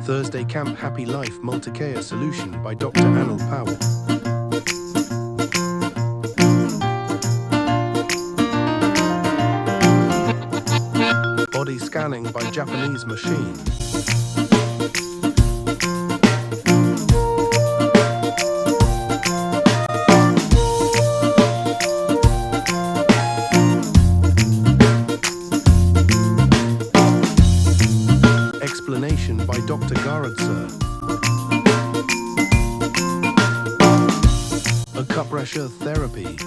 Thursday Camp Happy Life Multicare Solution by Dr. Anil Powell. Body scanning by Japanese machine. Explanation by Dr. Garad Sir. Acupressure therapy.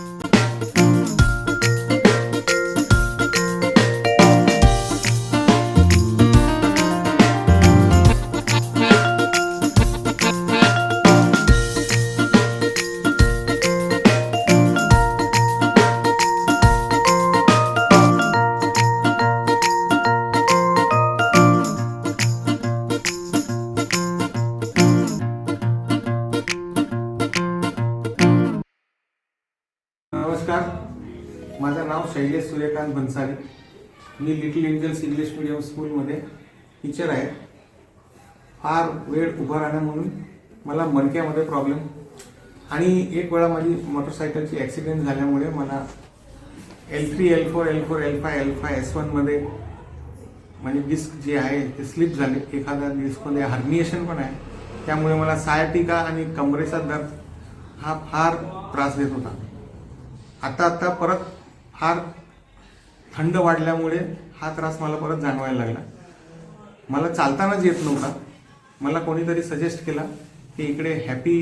नमस्कार, माझं नाव शैलेश सूर्यकांत भन्साळी. मी little angels English medium स्कूलमध्ये teacher आहे. फार वेळ उभा राहणं म्हणून मला मणक्यामध्ये प्रॉब्लेम आणि एक वेळा माझी मोटरसायकलची ॲक्सिडेंट झाल्यामुळे मला L3, L4, L4, L5, L5, S1 मध्ये म्हणजे डिस्क जे आहे ते स्लिप झाले. एखाद्या डिस्कमध्ये हर्निएशन पण आहे. त्यामुळे मला सायटिका आणि कमरेचा दर्द हा फार त्रास देत होता. आता परत फार थंड वाढल्यामुळे हा त्रास मला परत जाणवायला लागला. मला चालतानाच येत नव्हता. मला कोणीतरी सजेस्ट केला की इकडे हॅपी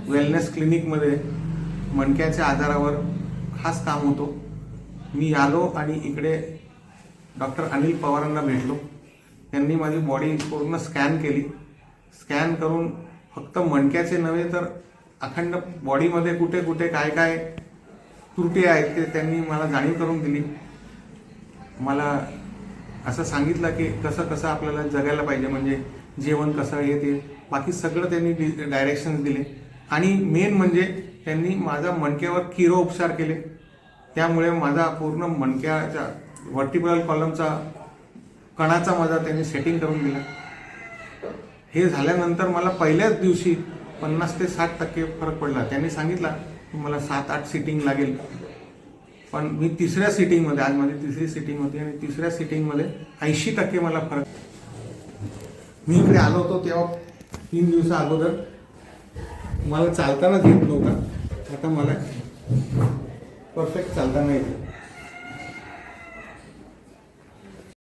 वेलनेस क्लिनिकमध्ये मणक्याच्या आजारावर खास काम होतो. मी आलो आणि इकडे डॉक्टर अनिल पवारांना भेटलो. त्यांनी माझी बॉडी पूर्ण स्कॅन केली. स्कॅन करून फक्त मणक्याचे नव्हे तर अखंड बॉडीमध्ये कुठे कुठे काय काय त्रुटी आहेत ते त्यांनी मला जाणीव करून दिली. मला असं सांगितलं की कसं कसं आपल्याला जगायला पाहिजे, म्हणजे जेवण कसं हे ते बाकी सगळं त्यांनी डायरेक्शन्स दिले. आणि मेन म्हणजे त्यांनी माझा मणक्यावर किरो उपचार केले. त्यामुळे माझा पूर्ण मणक्याच्या व्हर्टिब्रल कॉलमचा कणाचा माझा त्यांनी सेटिंग करून दिला. हे झाल्यानंतर मला पहिल्याच दिवशी 50 ते 60% फरक पडला. त्यांनी सांगितला की मला 7-8 सिटिंग लागेल, पण मी तिसऱ्या सिटिंगमध्ये, आज माझी तिसरी सिटिंग होती आणि तिसऱ्या सिटिंगमध्ये 80% मला फरक. मी इकडे आलो होतो तेव्हा 3 दिवसा अगोदर मला चालतानाच येत नव्हता. आता मला परफेक्ट चालताना येते.